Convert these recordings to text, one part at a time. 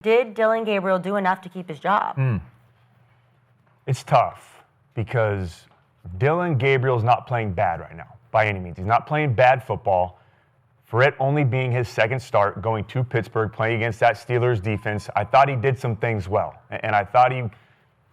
Did Dillon Gabriel do enough to keep his job? It's tough because Dillon Gabriel's not playing bad right now by any means. He's not playing bad football. For it only being his second start, going to Pittsburgh, playing against that Steelers defense, I thought he did some things well. And I thought he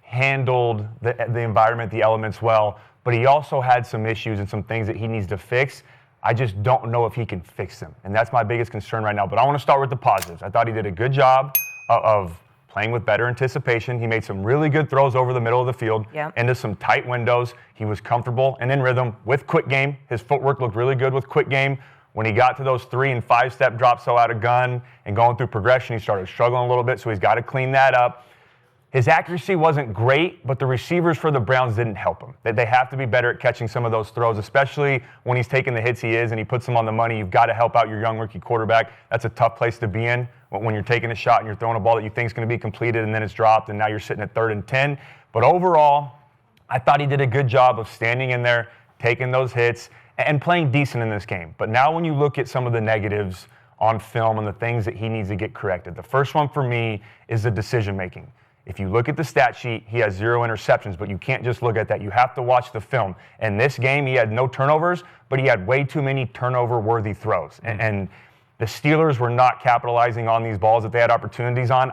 handled the environment, the elements well. But he also had some issues and some things that he needs to fix. I just don't know if he can fix them. And that's my biggest concern right now. But I want to start with the positives. I thought he did a good job of playing with better anticipation. He made some really good throws over the middle of the field into some tight windows. He was comfortable and in rhythm with quick game. His footwork looked really good with quick game. When he got to those 3- and 5-step drops out of gun and going through progression, he started struggling a little bit, so he's got to clean that up. His accuracy wasn't great, but the receivers for the Browns didn't help him. They have to be better at catching some of those throws, especially when he's taking the hits he is and he puts them on the money. You've got to help out your young rookie quarterback. That's a tough place to be in when you're taking a shot and you're throwing a ball that you think is going to be completed and then it's dropped and now you're sitting at 3rd and 10. But overall, I thought he did a good job of standing in there, taking those hits, and playing decent in this game. But now when you look at some of the negatives on film and the things that he needs to get corrected, the first one for me is the decision-making. If you look at the stat sheet, he has 0 interceptions, but you can't just look at that. You have to watch the film. In this game, he had no turnovers, but he had way too many turnover-worthy throws. And the Steelers were not capitalizing on these balls that they had opportunities on.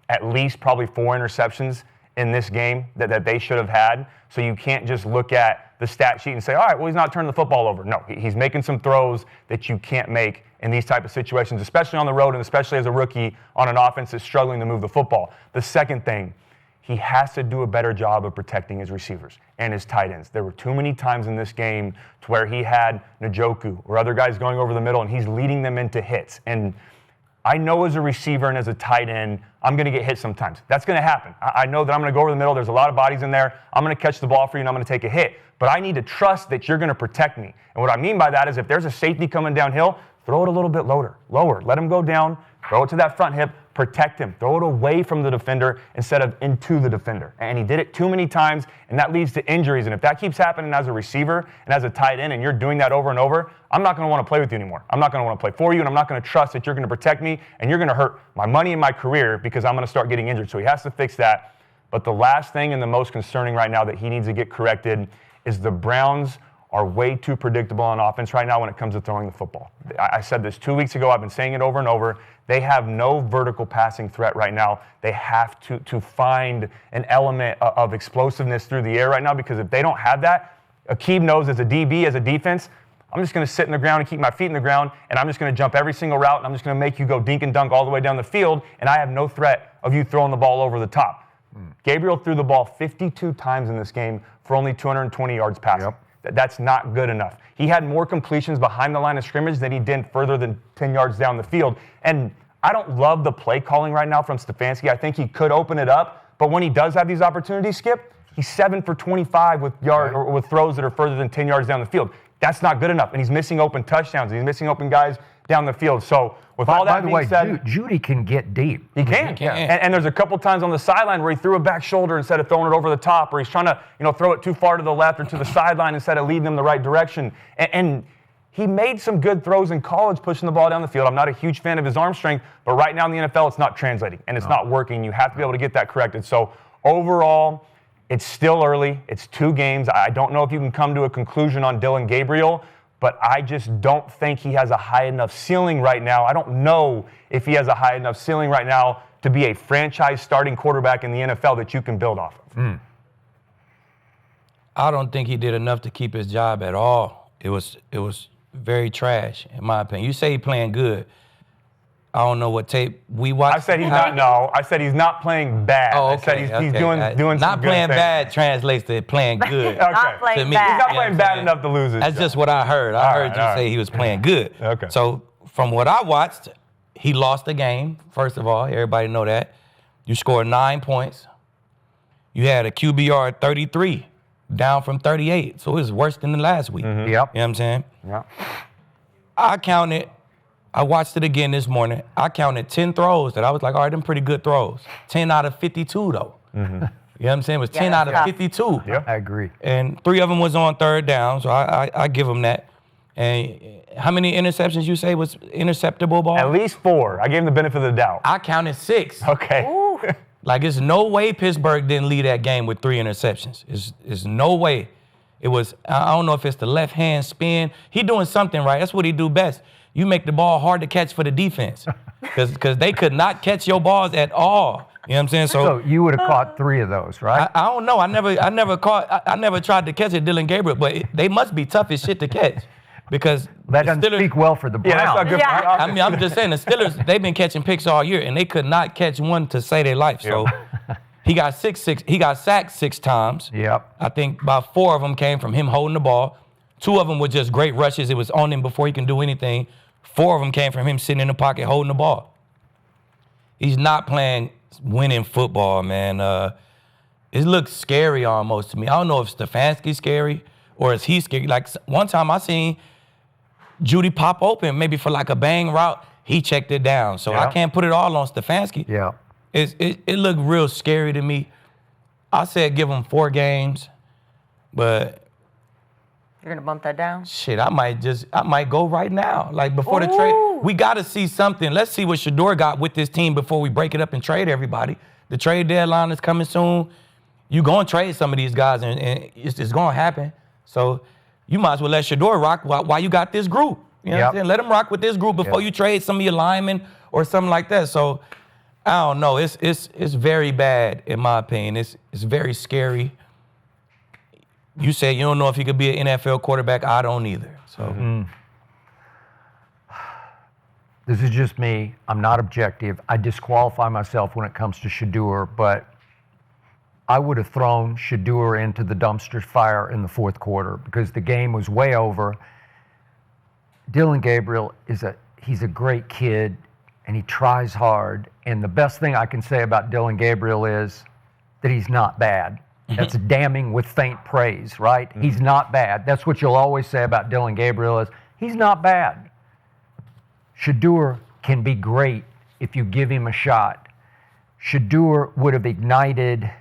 At least probably 4 interceptions in this game that they should have had. So you can't just look at the stat sheet and say, all right, well, he's not turning the football over. No, he's making some throws that you can't make in these type of situations, especially on the road and especially as a rookie on an offense that's struggling to move the football. The second thing, he has to do a better job of protecting his receivers and his tight ends. There were too many times in this game to where he had Njoku or other guys going over the middle and he's leading them into hits. And I know as a receiver and as a tight end, I'm going to get hit sometimes. That's going to happen. I know that I'm going to go over the middle. There's a lot of bodies in there. I'm going to catch the ball for you and I'm going to take a hit. But I need to trust that you're going to protect me. And what I mean by that is if there's a safety coming downhill, throw it a little bit lower. Let him go down, throw it to that front hip, protect him. Throw it away from the defender instead of into the defender. And he did it too many times, and that leads to injuries. And if that keeps happening as a receiver and as a tight end and you're doing that over and over, I'm not going to want to play with you anymore. I'm not going to want to play for you, and I'm not going to trust that you're going to protect me, and you're going to hurt my money and my career because I'm going to start getting injured. So he has to fix that. But the last thing and the most concerning right now that he needs to get corrected is the Browns are way too predictable on offense right now when it comes to throwing the football. I said this 2 weeks ago. I've been saying it over and over. They have no vertical passing threat right now. They have to find an element of explosiveness through the air right now because if they don't have that, Aqib knows as a DB, as a defense, I'm just going to sit in the ground and keep my feet in the ground, and I'm just going to jump every single route, and I'm just going to make you go dink and dunk all the way down the field, and I have no threat of you throwing the ball over the top. Gabriel threw the ball 52 times in this game for only 220 yards passing. That's not good enough. He had more completions behind the line of scrimmage than he did further than 10 yards down the field. And I don't love the play calling right now from Stefanski. I think he could open it up, but when he does have these opportunities, Skip, he's 7 for 25 with with throws that are further than 10 yards down the field. That's not good enough. And he's missing open touchdowns. He's missing open guys down the field. So with all that being said, Judy can get deep. He can. And there's a couple times on the sideline where he threw a back shoulder instead of throwing it over the top, or he's trying to throw it too far to the left or to the sideline instead of leading them the right direction. And he made some good throws in college pushing the ball down the field. I'm not a huge fan of his arm strength, but right now in the NFL it's not translating and it's not working. You have to be able to get that corrected. So overall, it's still early. It's 2 games. I don't know if you can come to a conclusion on Dillon Gabriel, but I just don't think he has a high enough ceiling right now. I don't know if he has a high enough ceiling right now to be a franchise starting quarterback in the NFL that you can build off of. I don't think he did enough to keep his job at all. It was very trash, in my opinion. You say he's playing good. I don't know what tape we watched. I said he's not. No, I said he's not playing bad. Oh, okay. I said he's doing some good not playing things. bad translates to playing good. Not playing to me. bad. He's not playing bad enough to lose his That's job. just what I heard. I heard you say he was playing good. Okay. So from what I watched, he lost the game, first of all. Everybody know that. You scored 9 points. You had a QBR at 33, down from 38. So it was worse than the last week. Yep. You know what I'm saying? Yeah. I watched it again this morning. I counted 10 throws that I was like, all right, them pretty good throws. 10 out of 52, though. You know what I'm saying? It was 10 out of 52. Yeah, I agree. And 3 of them was on third down, so I give him that. And how many interceptions you say was interceptable ball? At least 4. I gave him the benefit of the doubt. I counted 6. Okay. Like, there's no way Pittsburgh didn't lead that game with 3 interceptions. There's no way. It was, I don't know if it's the left hand spin. He doing something right. That's what he do best. You make the ball hard to catch for the defense because they could not catch your balls at all. You know what I'm saying? So you would have caught 3 of those, right? I don't know. I never tried to catch it, Dillon Gabriel, but they must be tough as shit to catch because that doesn't speak well for the Browns. Yeah, that's not good for the I mean, I'm just saying the Steelers, they've been catching picks all year and they could not catch one to save their life. So he got sacked 6 times. Yep. I think about 4 of them came from him holding the ball. 2 of them were just great rushes. It was on him before he can do anything. 4 of them came from him sitting in the pocket holding the ball. He's not playing winning football, man. It looks scary almost to me. I don't know if Stefanski's scary or is he scary. Like one time I seen Judy pop open maybe for like a bang route. He checked it down. So I can't put it all on Stefanski. Yeah. It looked real scary to me. I said give him 4 games, but You're going to bump that down? shit, I might go right now. Like before the trade, we got to see something. Let's see what Shedeur got with this team before we break it up and trade everybody. The trade deadline is coming soon. You going to trade some of these guys, and it's going to happen. So you might as well let Shedeur rock while you got this group. You know what I'm saying? Let him rock with this group before you trade some of your linemen or something like that. So I don't know. It's very bad in my opinion. It's very scary. You say you don't know if he could be an NFL quarterback. I don't either. So This is just me. I'm not objective. I disqualify myself when it comes to Shedeur, but I would have thrown Shedeur into the dumpster fire in the 4th quarter because the game was way over. Dillon Gabriel he's a great kid and he tries hard. And the best thing I can say about Dillon Gabriel is that he's not bad. That's damning with faint praise, right? He's not bad. That's what you'll always say about Dillon Gabriel is he's not bad. Shedeur can be great if you give him a shot. Shedeur would have ignited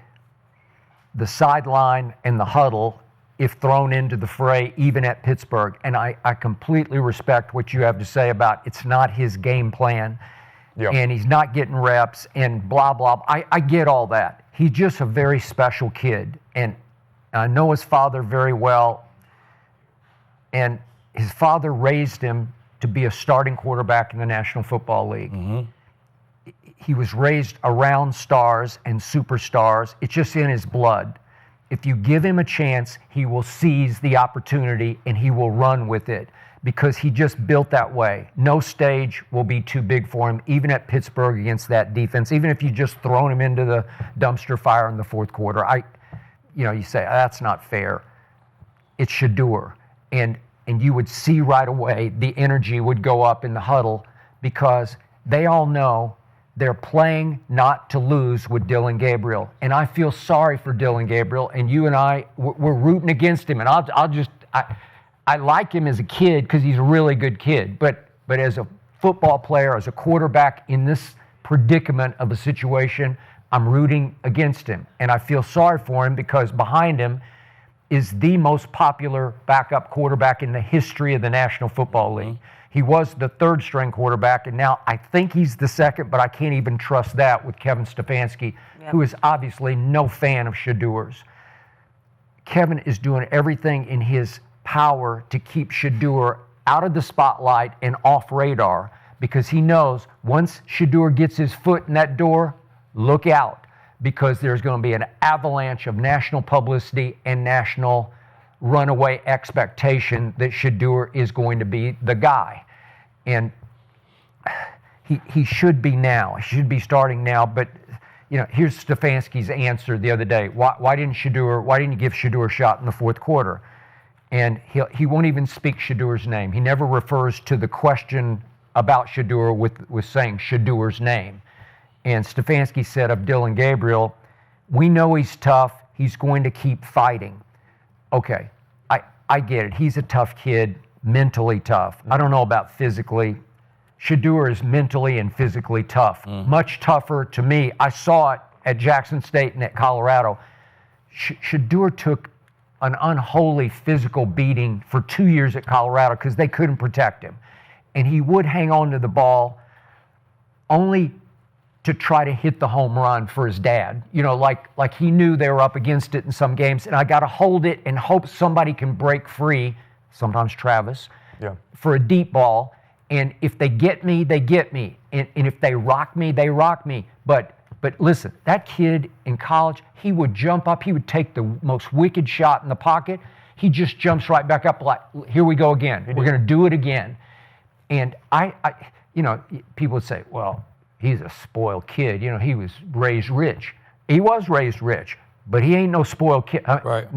the sideline and the huddle if thrown into the fray, even at Pittsburgh. And I completely respect what you have to say about it's not his game plan and he's not getting reps and blah, blah. I get all that. He's just a very special kid. And I know his father very well. And his father raised him to be a starting quarterback in the National Football League. He was raised around stars and superstars. It's just in his blood. If you give him a chance, he will seize the opportunity and he will run with it because he just built that way. No stage will be too big for him, even at Pittsburgh against that defense, even if you just thrown him into the dumpster fire in the 4th quarter. You say, that's not fair. It's Shedeur. And you would see right away the energy would go up in the huddle because they all know they're playing not to lose with Dillon Gabriel. And I feel sorry for Dillon Gabriel, and you and we're rooting against him. And I like him as a kid because he's a really good kid. But as a football player, as a quarterback in this predicament of a situation, I'm rooting against him. And I feel sorry for him because behind him is the most popular backup quarterback in the history of the National Football League. He was the 3rd string quarterback, and now I think he's the 2nd, but I can't even trust that with Kevin Stefanski, who is obviously no fan of Shedeur's. Kevin is doing everything in his power to keep Shedeur out of the spotlight and off radar because he knows once Shedeur gets his foot in that door, look out, because there's going to be an avalanche of national publicity and national runaway expectation that Shedeur is going to be the guy. And he should be now. He should be starting now. But, here's Stefanski's answer the other day. Why didn't you give Shedeur a shot in the 4th quarter? And he won't even speak Shedeur's name. He never refers to the question about Shedeur with saying Shedeur's name. And Stefanski said of Dillon Gabriel, we know he's tough. He's going to keep fighting. Okay, I get it. He's a tough kid, mentally tough. I don't know about physically. Shedeur is mentally and physically tough. Much tougher to me. I saw it at Jackson State and at Colorado. Shedeur took an unholy physical beating for 2 years at Colorado because they couldn't protect him. And he would hang on to the ball only to try to hit the home run for his dad. You know, like he knew they were up against it in some games, and I got to hold it and hope somebody can break free, sometimes Travis, for a deep ball. And if they get me, they get me. And if they rock me, they rock me. But listen, that kid in college, he would jump up, he would take the most wicked shot in the pocket. He just jumps right back up like, here we go again. We're going to do it again. And I, you know, people would say, well, he's a spoiled kid. You know, he was raised rich. He was raised rich, but he ain't no spoiled kid. Right.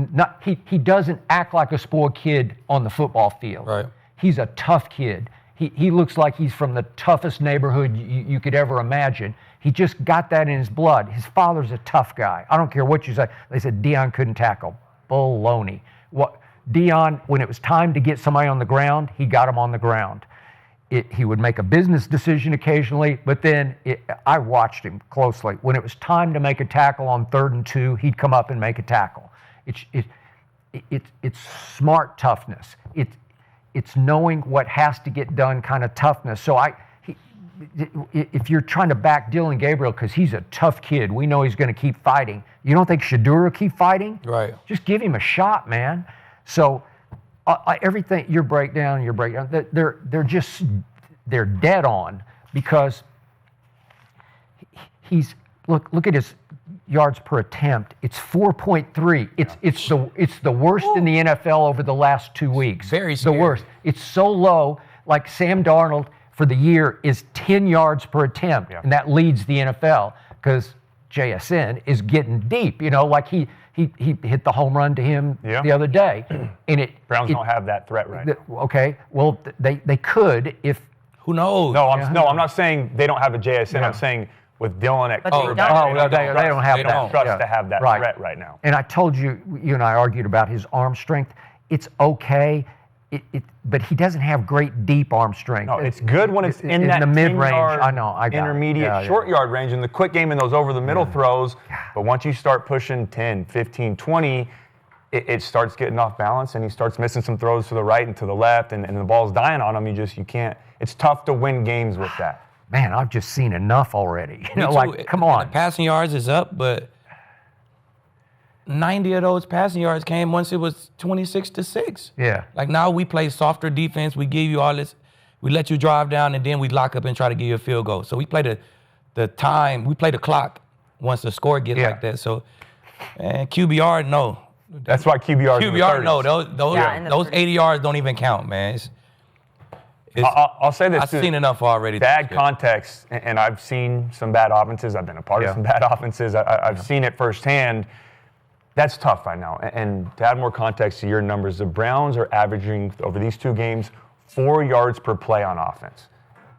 He doesn't act like a spoiled kid on the football field. Right. He's a tough kid. He looks like he's from the toughest neighborhood you could ever imagine. He just got that in his blood. His father's a tough guy. I don't care what you say. They said Deion couldn't tackle. Baloney. Deion, when it was time to get somebody on the ground, he got him on the ground. He would make a business decision occasionally, but then I watched him closely. When it was time to make a tackle on 3rd and 2, he'd come up and make a tackle. It's smart toughness. It's knowing what has to get done kind of toughness. So if you're trying to back Dillon Gabriel because he's a tough kid, we know he's going to keep fighting. You don't think Shedeur will keep fighting? Right. Just give him a shot, man. So everything, your breakdown, they're dead on because look at his yards per attempt. It's 4.3. It's the worst in the NFL over the last 2 weeks. Very scary. The worst. It's so low. Like Sam Darnold for the year is 10 yards per attempt, and that leads the NFL because JSN is getting deep. You know, like he hit the home run to him the other day, and Browns don't have that threat right now. Okay, well they could if. Who knows? No, I'm not saying they don't have a JSN. Yeah. I'm saying with Dillon at quarterback, they don't have that. Trust to have that threat right now. And I told you and I argued about his arm strength. It's okay, but he doesn't have great deep arm strength. No, it's good when it's in that the mid-range. I know, intermediate, short yard range, in the quick game and those over the middle throws. But once you start pushing 10, 15, 20, it starts getting off balance, and he starts missing some throws to the right and to the left, and the ball's dying on him. You can't. It's tough to win games with that. Man, I've just seen enough already. You know, like, come on. The passing yards is up, but 90 of those passing yards came once it was 26-6. Yeah. Like now we play softer defense. We give you all this. We let you drive down, and then we lock up and try to give you a field goal. So we play the time. We play the clock once the score gets like that. So, and QBR, no. That's why QBR no. Those 80 yards don't even count, man. I'll say this I've seen enough already. Bad context, and I've seen some bad offenses. I've been a part of some bad offenses. I've seen it firsthand. That's tough right now. And to add more context to your numbers, the Browns are averaging over these 2 games 4 yards per play on offense.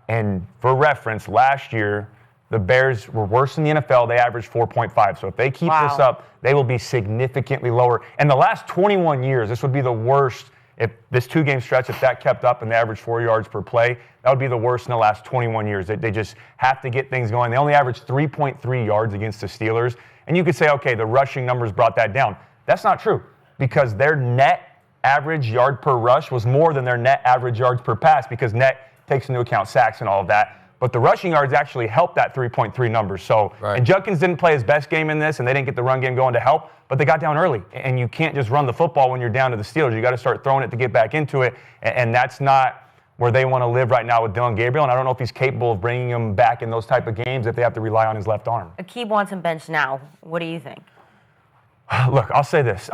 And for reference, last year, the Bears were worse in the NFL. They averaged 4.5. So if they keep this up, they will be significantly lower. And the last 21 years, this would be the worst. If this 2-game stretch, if that kept up and they averaged 4 yards per play, that would be the worst in the last 21 years. They just have to get things going. They only averaged 3.3 yards against the Steelers. And you could say, okay, the rushing numbers brought that down. That's not true, because their net average yard per rush was more than their net average yards per pass, because net takes into account sacks and all of that. But the rushing yards actually helped that 3.3 number. So, and Judkins didn't play his best game in this, and they didn't get the run game going to help, but they got down early. And you can't just run the football when you're down to the Steelers. You got to start throwing it to get back into it, and that's not where they want to live right now with Dillon Gabriel. And I don't know if he's capable of bringing him back in those type of games if they have to rely on his left arm. Akib wants him benched now. What do you think? Look, I'll say this.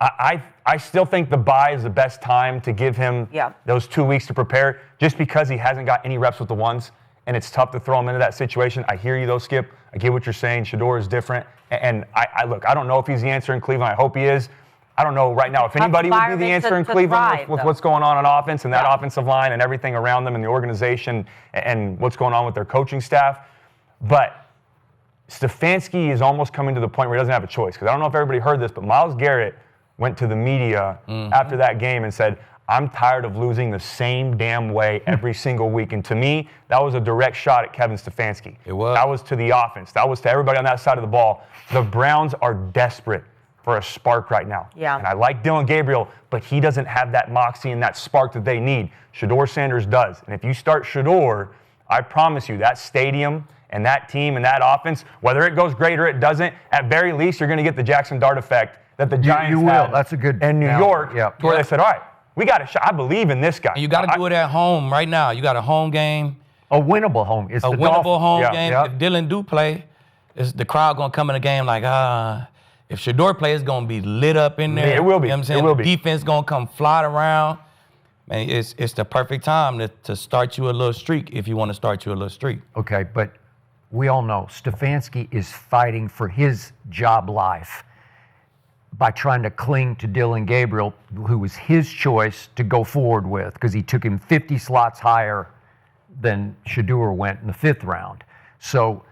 I still think the bye is the best time to give him those 2 weeks to prepare, just because he hasn't got any reps with the ones, and it's tough to throw him into that situation. I hear you, though, Skip. I get what you're saying. Shedeur is different. And look, I don't know if he's the answer in Cleveland. I hope he is. I don't know right now if anybody would be the answer in Cleveland with what's going on offense and that offensive line and everything around them and the organization and what's going on with their coaching staff. But Stefanski is almost coming to the point where he doesn't have a choice. Because I don't know if everybody heard this, but Myles Garrett went to the media after that game and said, I'm tired of losing the same damn way every single week. And to me, that was a direct shot at Kevin Stefanski. It was. That was to the offense. That was to everybody on that side of the ball. The Browns are desperate for a spark right now. Yeah. And I like Dillon Gabriel, but he doesn't have that moxie and that spark that they need. Shedeur Sanders does. And if you start Shedeur, I promise you that stadium and that team and that offense, whether it goes great or it doesn't, at very least you're going to get the Jackson Dart effect that the Giants you will. had That's a good in New analogy. York, Yep. where they said, all right, we got a shot. I believe in this guy. And you got to do it at home right now. You got a home game, A winnable home. It's a the winnable Dolphins. home Yeah. game. Yep. If Dillon do play, is the crowd going to come in the game like, if Shedeur plays, it's going to be lit up in there. Yeah, it will be. You know what I'm saying? It will be. The defense going to come flying around. Man, it's the perfect time to start you a little streak if you want to start you a little streak. Okay, but we all know Stefanski is fighting for his job life by trying to cling to Dillon Gabriel, who was his choice to go forward with, because he took him 50 slots higher than Shedeur went in the 5th round. So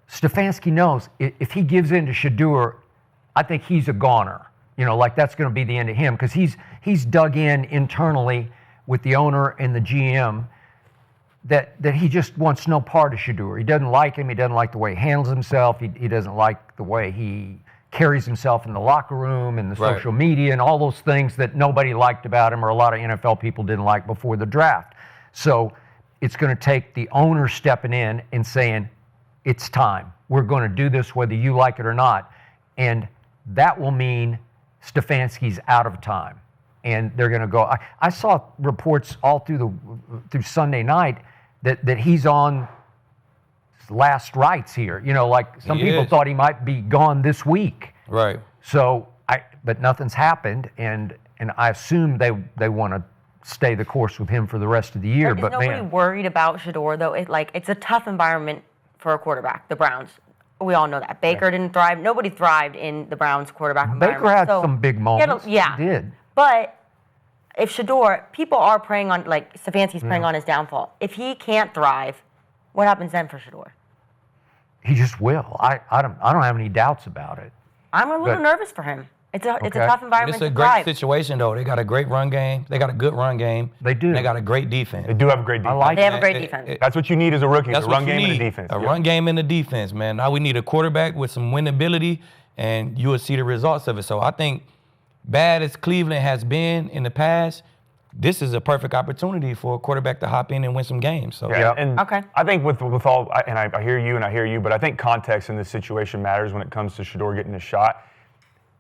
Stefanski knows if he gives in to Shedeur, I think he's a goner. You know, like that's going to be the end of him, because he's dug in internally with the owner and the GM that he just wants no part of Shedeur. He doesn't like him. He doesn't like the way he handles himself. He doesn't like the way he carries himself in the locker room and the Right. social media and all those things that nobody liked about him or a lot of NFL people didn't like before the draft. So it's going to take the owner stepping in and saying, it's time. We're going to do this whether you like it or not. And that will mean Stefanski's out of time. And they're going to go. I saw reports all through Sunday night that he's on last rites here. You know, like some He people is. thought he might be gone this week. Right. So but nothing's happened, and I assume they want to stay the course with him for the rest of the year. Is But nobody man, worried about Shedeur, though? It's a tough environment for a quarterback, the Browns. We all know that. Baker didn't thrive. Nobody thrived in the Browns quarterback environment. Baker had So, some big moments. Yeah. He did. But if Shedeur, people are preying on, like Stefanski's preying on his downfall. If he can't thrive, what happens then for Shedeur? He just will. I don't have any doubts about it. I'm a little But- nervous for him. It's a Okay. tough environment It's a to great thrive. situation, though. They got a great run game. They got a good run game. They do. And they got a great defense. They do have a great defense. like They have a it. great defense. That's what you need as a rookie, That's a what run you game need. and a defense. A Yeah. run game and a defense, man. Now we need a quarterback with some winnability, and you will see the results of it. So I think, bad as Cleveland has been in the past, this is a perfect opportunity for a quarterback to hop in and win some games. So Yeah, and Okay. I think with all, and I hear you, but I think context in this situation matters when it comes to Shedeur getting a shot.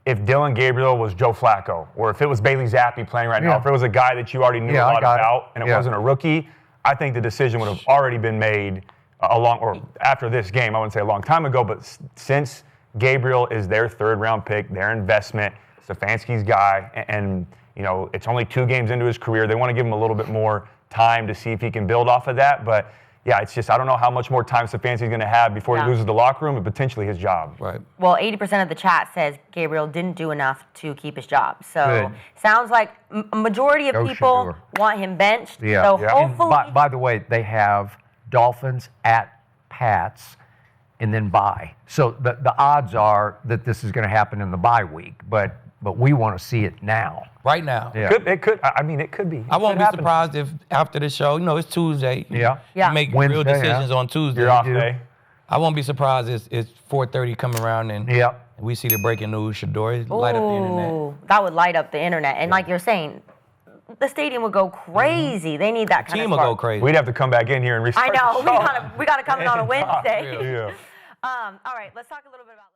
If Dillon Gabriel was Joe Flacco, or if it was Bailey Zappi playing right now, Yeah. if it was a guy that you already knew Yeah, a I lot got it. about, and it Yeah. wasn't a rookie, I think the decision would have already been made after this game. I wouldn't say a long time ago, but since Gabriel is their 3rd-round pick, their investment, Stefanski's guy, and you know it's only 2 games into his career, they want to give him a little bit more time to see if he can build off of that. But yeah, it's just I don't know how much more time Stefanski's going to have before Yeah. he loses the locker room and potentially his job. right. Well, 80% of the chat says Gabriel didn't do enough to keep his job. So Good. sounds like a majority of Go people Shedeur. want him benched. Yeah. So Yeah. And hopefully, by the way, they have Dolphins at Pats and then bye. So the odds are that this is going to happen in the bye week, but we want to see it now. Right now. Yeah. It could. I mean, it could be. I won't It be could happen. surprised if after the show, it's Tuesday. Yeah. Yeah. You make Wednesday, real decisions yeah. on Tuesday. You're off do. day. I won't be surprised it's 4:30 coming around and Yeah. we see the breaking news. Shedeur light up the internet. ooh, that would light up the internet. And like you're saying, the stadium would go crazy. They need that kind Team of will spark. go crazy. We'd have to come back in here and I restart. know. the show. We gotta come in on a Wednesday. Yeah. All right, let's talk a little bit about.